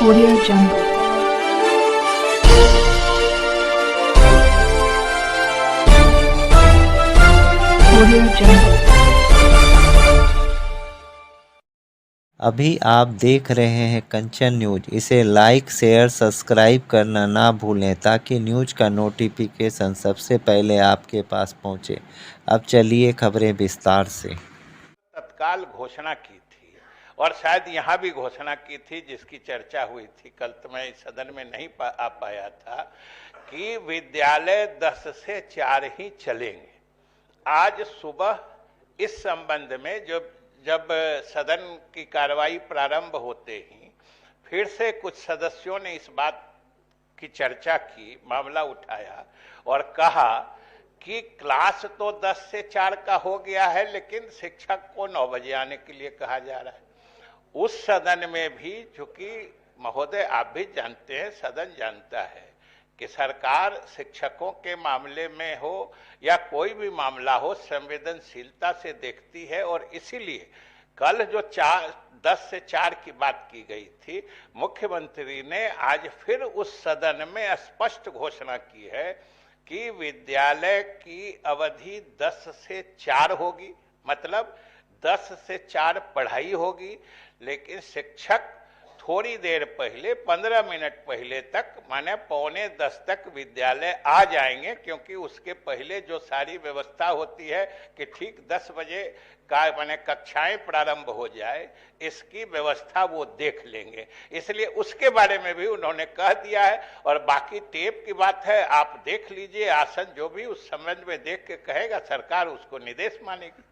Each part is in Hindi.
Audio Jungle. Audio Jungle. अभी आप देख रहे हैं कंचन न्यूज। इसे लाइक शेयर सब्सक्राइब करना ना भूलें ताकि न्यूज का नोटिफिकेशन सबसे पहले आपके पास पहुंचे। अब चलिए खबरें विस्तार से। तत्काल घोषणा की थी और शायद यहाँ भी घोषणा की थी, जिसकी चर्चा हुई थी कल, तो मैं इस सदन में नहीं आ पाया था, कि विद्यालय 10 से 4 ही चलेंगे। आज सुबह इस संबंध में जब सदन की कार्रवाई प्रारंभ होते ही फिर से कुछ सदस्यों ने इस बात की चर्चा की, मामला उठाया और कहा कि क्लास तो 10 से 4 का हो गया है, लेकिन शिक्षक को 9 बजे आने के लिए कहा जा रहा है। उस सदन में भी, चूंकि महोदय आप भी जानते हैं, सदन जानता है कि सरकार शिक्षकों के मामले में हो या कोई भी मामला हो, संवेदनशीलता से देखती है। और इसीलिए कल जो 10 से 4 की बात की गई थी, मुख्यमंत्री ने आज फिर उस सदन में स्पष्ट घोषणा की है कि विद्यालय की अवधि 10 से 4 होगी, मतलब 10 से 4 पढ़ाई होगी, लेकिन शिक्षक थोड़ी देर पहले, 15 मिनट पहले तक, माने 9:45 तक विद्यालय आ जाएंगे, क्योंकि उसके पहले जो सारी व्यवस्था होती है कि ठीक 10 बजे का माने कक्षाएं प्रारंभ हो जाए, इसकी व्यवस्था वो देख लेंगे। इसलिए उसके बारे में भी उन्होंने कह दिया है। और बाकी टेप की बात है, आप देख लीजिए, आसन जो भी उस संबंध में देख के कहेगा, सरकार उसको निर्देश मानेगी।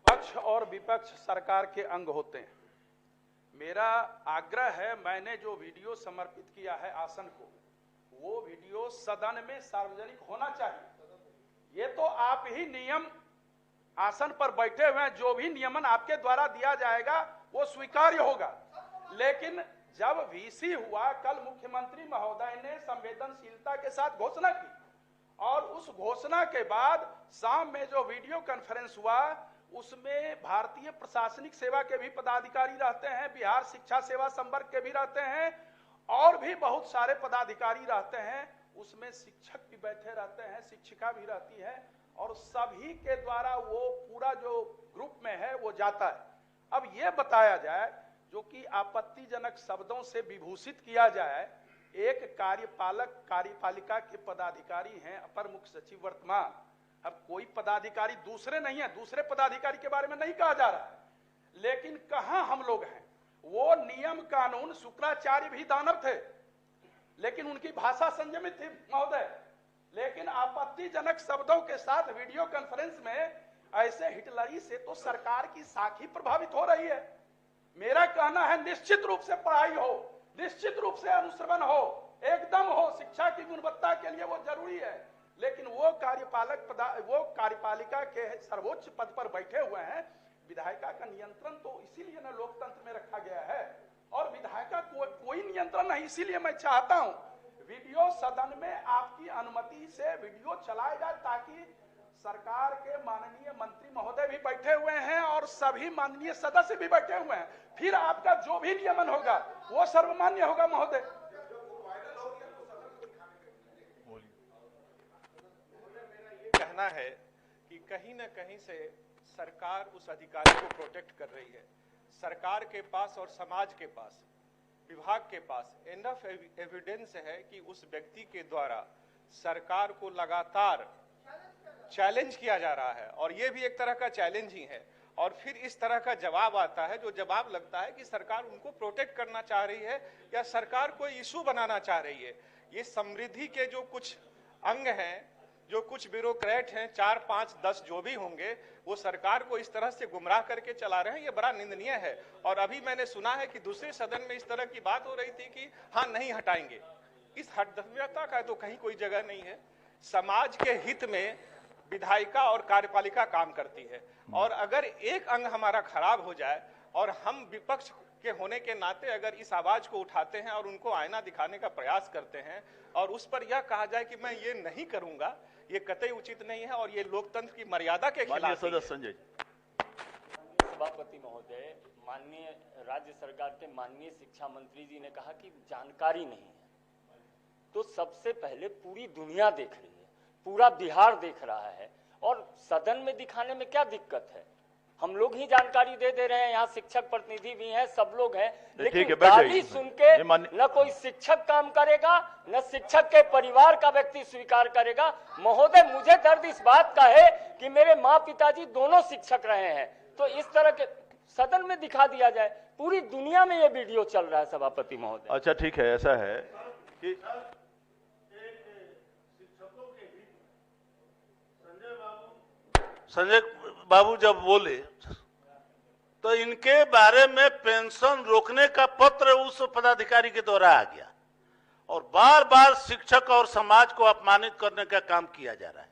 पक्ष और विपक्ष सरकार के अंग होते हैं। मेरा आग्रह है, मैंने जो वीडियो समर्पित किया है आसन को, वो वीडियो सदन में सार्वजनिक होना चाहिए। ये तो आप ही नियम, आसन पर बैठे हुए हैं, जो भी नियमन आपके द्वारा दिया जाएगा वो स्वीकार्य होगा। लेकिन जब वीसी हुआ, कल मुख्यमंत्री महोदय ने संवेदनशीलता के साथ घोषणा की, और उस घोषणा के बाद शाम में जो वीडियो कॉन्फ्रेंस हुआ, उसमें भारतीय प्रशासनिक सेवा के भी पदाधिकारी रहते हैं, बिहार शिक्षा सेवा संवर्ग के भी रहते हैं, और भी बहुत सारे पदाधिकारी रहते हैं। उसमें शिक्षक भी बैठे रहते हैं, शिक्षिका भी रहती है, और सभी के द्वारा वो पूरा जो ग्रुप में है वो जाता है। अब ये बताया जाए, जो कि आपत्तिजनक शब्दों से विभूषित किया जाए, एक कार्यपालिका के पदाधिकारी हैं, अपर मुख्य सचिव वर्तमान। अब कोई पदाधिकारी दूसरे नहीं है, दूसरे पदाधिकारी के बारे में नहीं कहा जा रहा है, लेकिन कहां हम लोग हैं। वो नियम कानून, शुक्राचार्य भी दानव थे, लेकिन उनकी भाषा संयमित थी महोदय। लेकिन आपत्तिजनक शब्दों के साथ वीडियो कॉन्फ्रेंस में ऐसे हिटलरी से तो सरकार की साख ही प्रभावित हो रही है। मेरा कहना है, निश्चित रूप से पढ़ाई हो, निश्चित रूप से अनुश्रवण हो, एकदम हो, शिक्षा की गुणवत्ता के लिए वो जरूरी है। लेकिन वो कार्यपालिका के सर्वोच्च पद पर बैठे हुए हैं। विधायिका का नियंत्रण तो इसीलिए ना लोकतंत्र में रखा गया है, और विधायिका कोई नियंत्रण नहीं। इसीलिए मैं चाहता हूं वीडियो सदन में आपकी अनुमति से वीडियो चलाया जाए, ताकि सरकार के माननीय मंत्री महोदय भी बैठे हुए हैं और सभी माननीय सदस्य भी बैठे हुए हैं। फिर आपका जो भी नियमन होगा वो सर्वमान्य होगा महोदय। कहना है कि कहीं न कहीं से सरकार उस अधिकारी को प्रोटेक्ट कर रही है। सरकार के पास और समाज के पास, विभाग के पास एनफ एविडेंस है कि उस व्यक्ति के द्वारा सरकार को लगातार चैलेंज किया जा रहा है, और ये भी एक तरह का चैलेंज ही है। और फिर इस तरह का जवाब आता है, जो जवाब लगता है कि सरकार उनको प्रोटेक्ट करना चाह रही है या सरकार को इशू बनाना चाह रही है। ये समृद्धि के जो कुछ अंग हैं, जो कुछ ब्यूरोक्रेट हैं, 4, 5, 10 जो भी होंगे, वो सरकार को इस तरह से गुमराह करके चला रहे हैं। ये बड़ा निंदनीय है। और अभी मैंने सुना है कि दूसरे सदन में इस तरह की बात हो रही थी कि हाँ नहीं हटाएंगे। इस हठधर्मिता का तो कहीं कोई जगह नहीं है। समाज के हित में विधायिका और कार्यपालिका काम करती है, और अगर एक अंग हमारा खराब हो जाए, और हम विपक्ष के होने के नाते अगर इस आवाज को उठाते हैं और उनको आईना दिखाने का प्रयास करते हैं, और उस पर यह कहा जाए कि मैं ये नहीं करूंगा, ये कतई उचित नहीं है, और ये लोकतंत्र की मर्यादा के खिलाफ है। सभापति महोदय, माननीय राज्य सरकार के माननीय शिक्षा मंत्री जी ने कहा कि जानकारी नहीं है, तो सबसे पहले पूरी दुनिया देख रही है, पूरा बिहार देख रहा है, और सदन में दिखाने में क्या दिक्कत है? हम लोग ही जानकारी दे रहे हैं, यहाँ शिक्षक प्रतिनिधि भी हैं, सब लोग हैं, लेकिन गाली सुन के न कोई शिक्षक काम करेगा, न शिक्षक के परिवार का व्यक्ति स्वीकार करेगा। महोदय, मुझे दर्द इस बात का है कि मेरे माँ पिताजी दोनों शिक्षक रहे हैं, तो इस तरह के सदन में दिखा दिया जाए। पूरी दुनिया में ये वीडियो चल रहा है सभापति महोदय। अच्छा ठीक है, ऐसा है कि संजय बाबू जब बोले तो इनके बारे में पेंशन रोकने का पत्र उस पदाधिकारी के द्वारा आ गया और बार बार शिक्षक और समाज को अपमानित करने का काम किया जा रहा है।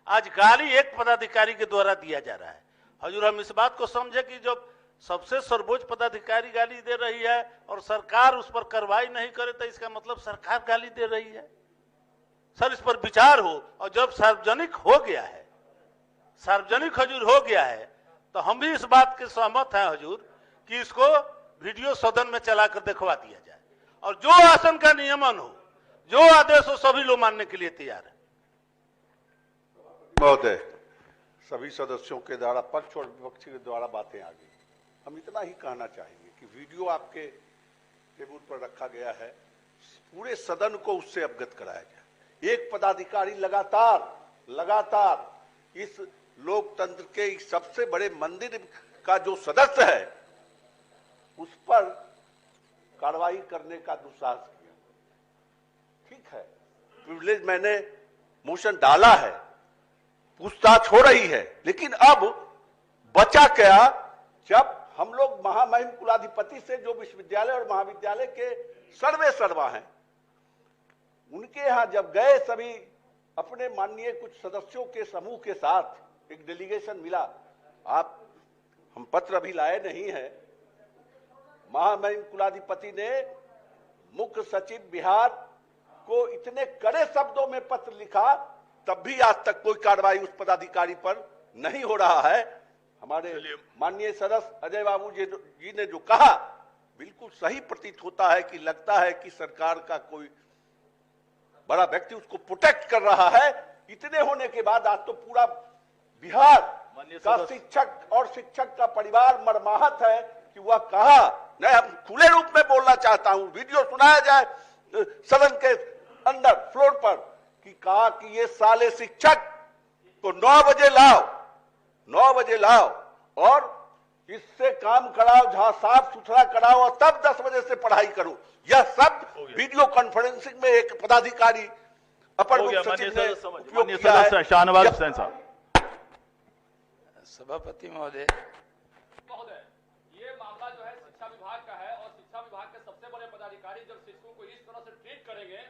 आज गाली एक पदाधिकारी के द्वारा दिया जा रहा है। हजूर, हम इस बात को समझे कि जब सबसे सर्वोच्च पदाधिकारी गाली दे रही है और सरकार उस पर कार्रवाई नहीं करे तो इसका मतलब सरकार गाली दे रही है। सर, इस पर विचार हो, और जब सार्वजनिक हो गया है, सार्वजनिक हजूर हो गया है, तो हम भी इस बात के सहमत हैं हजूर कि इसको वीडियो सदन में चलाकर दिखवा दिया जाए और जो आसन का नियमन हो, जो आदेश हो, सभी लोग मानने के लिए तैयार है। महोदय, सभी सदस्यों के द्वारा पक्ष और विपक्ष के द्वारा बातें आ गई। हम इतना ही कहना चाहेंगे कि वीडियो आपके टेबल पर रखा गया है, पूरे सदन को उससे अवगत कराया जाए। एक पदाधिकारी लगातार इस लोकतंत्र के इस सबसे बड़े मंदिर का जो सदस्य है उस पर कार्रवाई करने का दुस्साहस किया। ठीक है, प्रिविलेज मैंने मोशन डाला है, पूछताछ हो रही है, लेकिन अब बचा क्या? जब हम लोग महामहिम कुलाधिपति से, जो विश्वविद्यालय और महाविद्यालय के सर्वा हैं, उनके यहां जब गए, सभी अपने माननीय कुछ सदस्यों के समूह के साथ एक डेलीगेशन मिला। हम पत्र अभी लाए नहीं है। महामहिम कुलाधिपति ने मुख्य सचिव बिहार को इतने कड़े शब्दों में पत्र लिखा, तब भी आज तक कोई कार्रवाई उस पदाधिकारी पर नहीं हो रहा है। हमारे माननीय सदस्य अजय बाबू जी ने जो कहा बिल्कुल सही प्रतीत होता है कि लगता है कि सरकार का कोई बड़ा व्यक्ति उसको प्रोटेक्ट कर रहा है। इतने होने के बाद आज तो पूरा बिहार का शिक्षक और शिक्षक का परिवार मर्माहत है कि वह कहा, मैं खुले रूप में बोलना चाहता हूं, वीडियो सुनाया जाए सदन के अंदर फ्लोर पर, कि कहा कि ये साले शिक्षक को 9 बजे लाओ और इससे काम कराओ, जहां साफ सुथरा कराओ, और तब 10 बजे से पढ़ाई करो। यह सब वीडियो कॉन्फ्रेंसिंग में एक पदाधिकारी अपर मुख्य सचिव ने उपयोग किया है। शाहनवाज हुसैन साहब। सभापति महोदय, ये मामला जो है शिक्षा विभाग का है और शिक्षा विभाग के सबसे बड़े पदाधिकारी जब शिक्षकों को इस तरह से ट्रीट करेंगे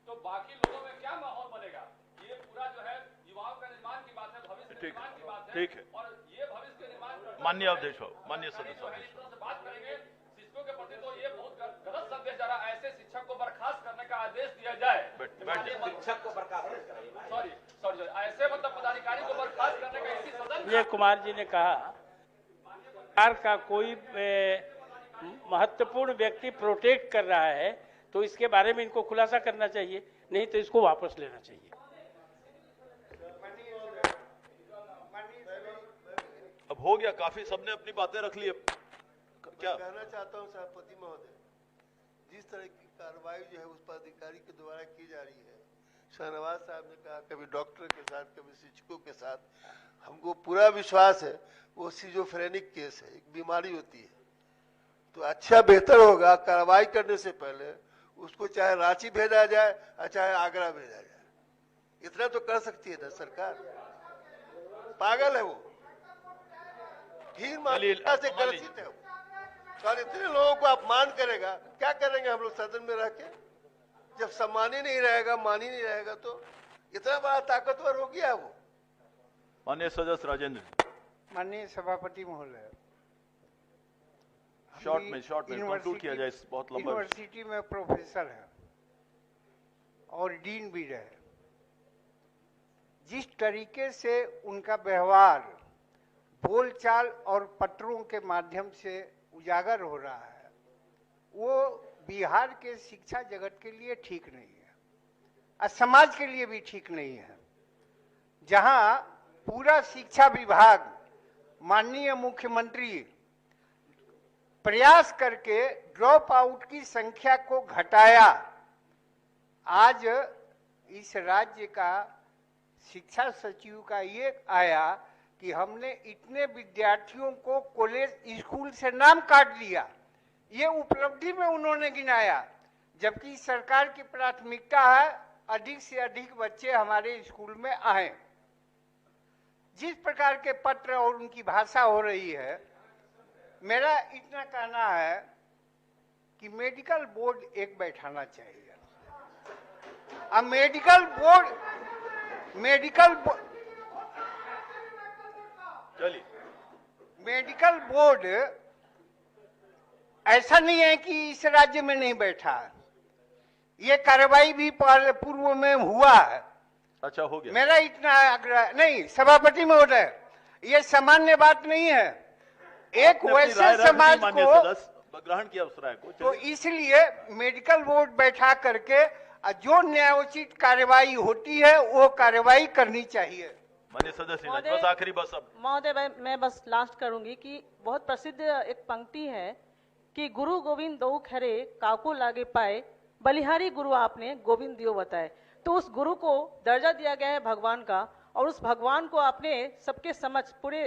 तो बाकी लोगों में क्या माहौल बनेगा? ये पूरा जो है युवाओं का निर्माण की बात है, भविष्य के निर्माण की बात है। ठीक है, और ये भविष्य के निर्माण माननीय अध्यक्ष हो, माननीय सदस्य इस तरह से बात करेंगे शिक्षकों के प्रति, तो ये बहुत गलत संदेश जा रहा है। ऐसे शिक्षक को बर्खास्त करने का आदेश दिया जाए। शिक्षक को बर्खास्त, सॉरी ऐसे मतलब पदाधिकारी को बर्खास्त करने का इसी सदन। संजय कुमार जी ने कहा सरकार का कोई महत्वपूर्ण व्यक्ति प्रोटेक्ट कर रहा है तो इसके बारे में इनको खुलासा करना चाहिए, नहीं तो इसको वापस लेना चाहिए। अब हो गया, काफी सबने अपनी बातें रख ली। क्या कहना चाहता हूं सभापति महोदय, जिस तरह की कार्रवाई जो है उस पदाधिकारी के द्वारा की जा रही है, शाहनवाज साहब ने कहा कभी डॉक्टर के साथ, कभी शिक्षकों के साथ, हमको पूरा विश्वास है वो सिजोफ्रेनिक केस है, एक बीमारी होती है। तो अच्छा बेहतर होगा कार्रवाई करने से पहले उसको चाहे रांची भेजा जाए और चाहे आगरा भेजा जाए। इतना तो कर सकती है ना सरकार। पागल है वो, हीन मानसिकता से ग्रसित है वो। और इतने लोगों को अपमान करेगा, क्या करेंगे हम लोग सदन में रह के? जब सम्मान ही नहीं रहेगा, मान ही नहीं रहेगा, तो इतना बड़ा ताकतवर हो गया वो। माननीय सदस्य राजेंद्र। माननीय सभापति महोदय, शॉर्ट में कंक्लूड किया जाए, बहुत लंबा। यूनिवर्सिटी में प्रोफेसर है और डीन भी रहे। जिस तरीके से उनका व्यवहार बोलचाल और पत्रों के माध्यम से उजागर हो रहा है वो बिहार के शिक्षा जगत के लिए ठीक नहीं है और समाज के लिए भी ठीक नहीं है। जहां पूरा शिक्षा विभाग माननीय मुख्यमंत्री प्रयास करके ड्रॉप आउट की संख्या को घटाया, आज इस राज्य का शिक्षा सचिव का ये आया कि हमने इतने विद्यार्थियों को कॉलेज स्कूल से नाम काट दिया। ये उपलब्धि में उन्होंने गिनाया, जबकि सरकार की प्राथमिकता है अधिक से अधिक बच्चे हमारे स्कूल में आए। जिस प्रकार के पत्र और उनकी भाषा हो रही है, मेरा इतना कहना है कि मेडिकल बोर्ड एक बैठाना चाहिए। अब मेडिकल बोर्ड ऐसा नहीं है कि इस राज्य में नहीं बैठा, ये कार्रवाई भी पूर्व में हुआ है। अच्छा, हो गया। मेरा इतना आग्रह नहीं सभापति महोदय, ये सामान्य बात नहीं है। एक वैसे समाज को ग्रहण किया उस राय को, तो इसलिए मेडिकल बोर्ड बैठा करके जो न्यायोचित कार्रवाई होती है वो कार्रवाई करनी चाहिए। माननीय सदस्य बस आखिरी बस अब महोदय मैं बस लास्ट करूंगी कि बहुत प्रसिद्ध एक पंक्ति है कि गुरु गोविंद दो खरे काको लागे पाए, बलिहारी गुरु आपने गोविंद दियो बताए। तो उस गुरु को दर्जा दिया गया है भगवान का, और उस भगवान को आपने सबके समझ पूरे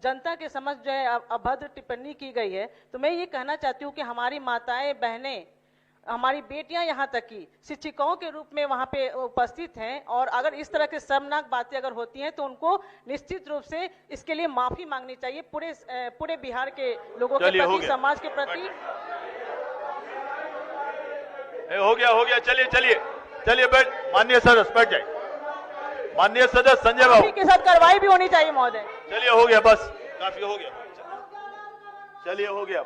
जनता के समझ जो है अभद्र टिप्पणी की गई है। तो मैं ये कहना चाहती हूँ कि हमारी माताएं बहनें, हमारी बेटियां यहाँ तक कि शिक्षिकाओं के रूप में वहाँ पे उपस्थित हैं, और अगर इस तरह के शर्मनाक बातें अगर होती हैं तो उनको निश्चित रूप से इसके लिए माफी मांगनी चाहिए पूरे बिहार के लोगों के प्रति, समाज के प्रति। हो गया, चलिए बैठ। माननीय सदस्य बैठ जाए। माननीय सदस्य संजय बाबू के साथ कार्रवाई भी होनी चाहिए महोदय। चलिए, हो गया, बस काफी हो गया। चलिए, हो गया।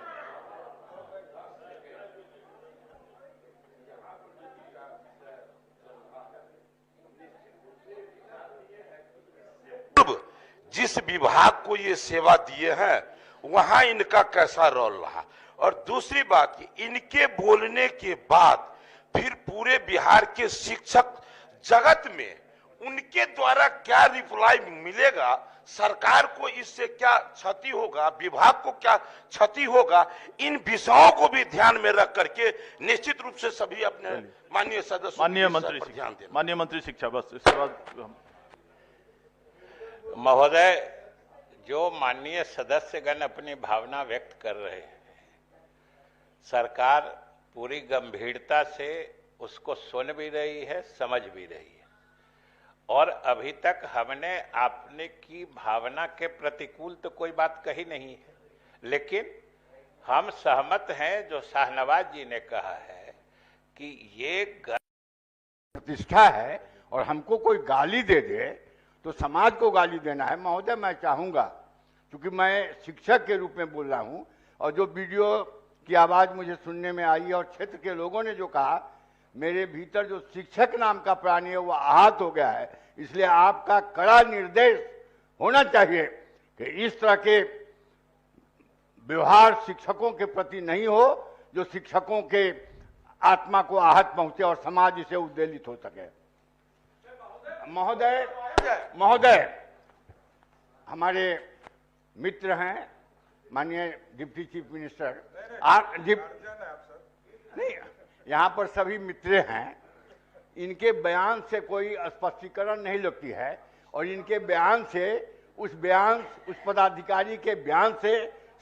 जिस विभाग को ये सेवा दिए हैं वहां इनका कैसा रोल रहा, और दूसरी बात कि इनके बोलने के बाद फिर पूरे बिहार के शिक्षक जगत में उनके द्वारा क्या रिप्लाई मिलेगा, सरकार को इससे क्या क्षति होगा, विभाग को क्या क्षति होगा, इन विषयों को भी ध्यान में रख करके निश्चित रूप से सभी अपने माननीय सदस्य माननीय मंत्री शिक्षा बस इसके बाद महोदय, जो माननीय सदस्यगण अपनी भावना व्यक्त कर रहे हैं, सरकार पूरी गंभीरता से उसको सुन भी रही है, समझ भी रही है, और अभी तक हमने आपने की भावना के प्रतिकूल तो कोई बात कही नहीं है, लेकिन हम सहमत हैं जो शाहनवाज जी ने कहा है कि ये प्रतिष्ठा है और हमको कोई गाली दे दे तो समाज को गाली देना है। महोदय, मैं चाहूंगा, क्योंकि मैं शिक्षक के रूप में बोल रहा हूं और जो वीडियो की आवाज मुझे सुनने में आई और क्षेत्र के लोगों ने जो कहा, मेरे भीतर जो शिक्षक नाम का प्राणी है वो आहत हो गया है। इसलिए आपका कड़ा निर्देश होना चाहिए कि इस तरह के व्यवहार शिक्षकों के प्रति नहीं हो, जो शिक्षकों के आत्मा को आहत पहुंचे और समाज इसे उद्वेलित हो सके। महोदय, हमारे मित्र हैं माननीय डिप्टी चीफ मिनिस्टर, नहीं, यहाँ पर सभी मित्र हैं, इनके बयान से कोई स्पष्टीकरण नहीं लगती है, और इनके बयान से उस पदाधिकारी के बयान से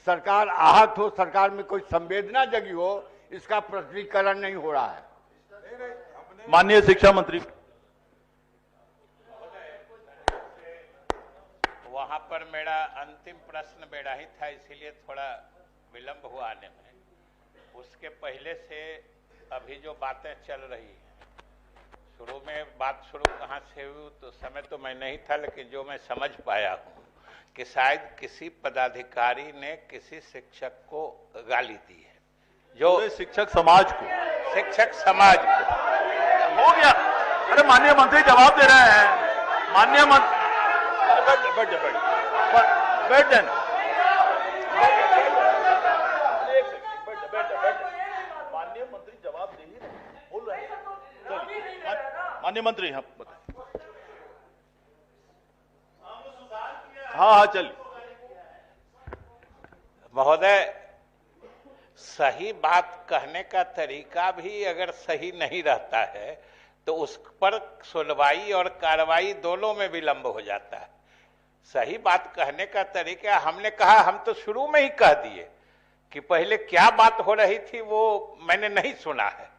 सरकार आहत हो, सरकार में कोई संवेदना जगी हो, इसका प्रकटीकरण नहीं हो रहा है। माननीय शिक्षा मंत्री, वहां पर मेरा अंतिम प्रश्न मेरा ही था, इसीलिए थोड़ा विलंब हुआ आने में। उसके पहले से अभी जो बातें चल रही हैं, शुरू में बात शुरू कहाँ से हुई तो समय तो मैं नहीं था, लेकिन जो मैं समझ पाया हूँ कि शायद किसी पदाधिकारी ने किसी शिक्षक को गाली दी है, जो शिक्षक समाज को हो गया। अरे माननीय मंत्री जवाब दे रहे हैं। माननीय मंत्री बैठ जाए। माननीय मंत्री हाँ बताएं। हाँ चलिए। महोदय, सही बात कहने का तरीका भी अगर सही नहीं रहता है तो उस पर सुनवाई और कार्रवाई दोनों में विलंब हो जाता है। सही बात कहने का तरीका, हमने कहा, हम तो शुरू में ही कह दिए कि पहले क्या बात हो रही थी वो मैंने नहीं सुना है।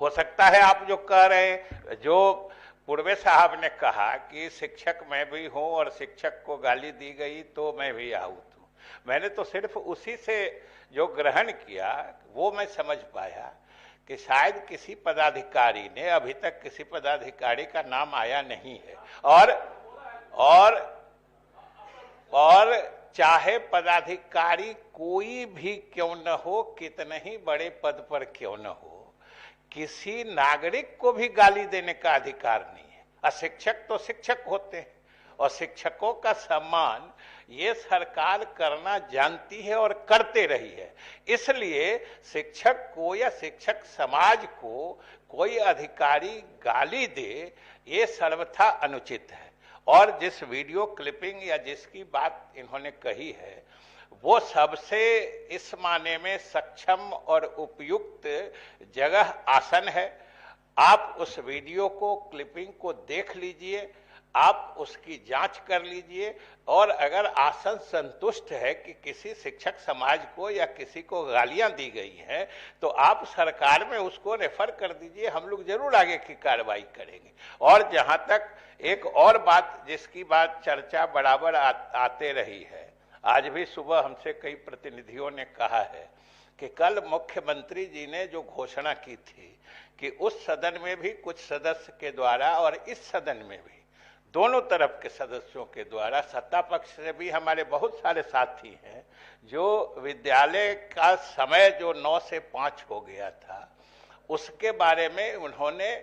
हो सकता है आप जो कह रहे हैं, जो पूर्वे साहब ने कहा कि शिक्षक मैं भी हूं और शिक्षक को गाली दी गई तो मैं भी आहूत हूं, मैंने तो सिर्फ उसी से जो ग्रहण किया वो मैं समझ पाया कि शायद किसी पदाधिकारी ने, अभी तक किसी पदाधिकारी का नाम आया नहीं है, और चाहे पदाधिकारी कोई भी क्यों न हो, कितने ही बड़े पद पर क्यों न हो, किसी नागरिक को भी गाली देने का अधिकार नहीं है। अशिक्षक तो शिक्षक होते हैं और शिक्षकों का सम्मान ये सरकार करना जानती है और करते रही है। इसलिए शिक्षक को या शिक्षक समाज को कोई अधिकारी गाली दे, ये सर्वथा अनुचित है। और जिस वीडियो क्लिपिंग या जिसकी बात इन्होंने कही है वो सबसे इस माने में सक्षम और उपयुक्त जगह आसन है। आप उस वीडियो को, क्लिपिंग को देख लीजिए, आप उसकी जांच कर लीजिए, और अगर आसन संतुष्ट है कि किसी शिक्षक समाज को या किसी को गालियां दी गई हैं तो आप सरकार में उसको रेफर कर दीजिए, हम लोग जरूर आगे की कार्रवाई करेंगे। और जहां तक एक और बात जिसकी बात चर्चा बराबर आते रही है, आज भी सुबह हमसे कई प्रतिनिधियों ने कहा है कि कल मुख्यमंत्री जी ने जो घोषणा की थी कि उस सदन में भी कुछ सदस्य के द्वारा और इस सदन में भी दोनों तरफ के सदस्यों के द्वारा, सत्ता पक्ष से भी हमारे बहुत सारे साथी हैं, जो विद्यालय का समय जो 9 से 5 हो गया था उसके बारे में उन्होंने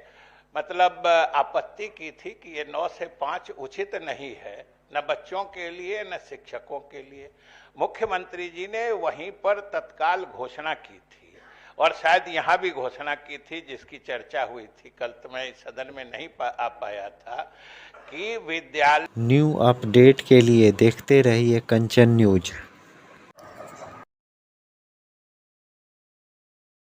मतलब आपत्ति की थी कि ये 9 से 5 उचित नहीं है, न बच्चों के लिए न शिक्षकों के लिए। मुख्यमंत्री जी ने वहीं पर तत्काल घोषणा की थी और शायद यहाँ भी घोषणा की थी जिसकी चर्चा हुई थी, कल तो मैं सदन में नहीं आ पाया था, कि विद्यालय। न्यू अपडेट के लिए देखते रहिए कंचन न्यूज।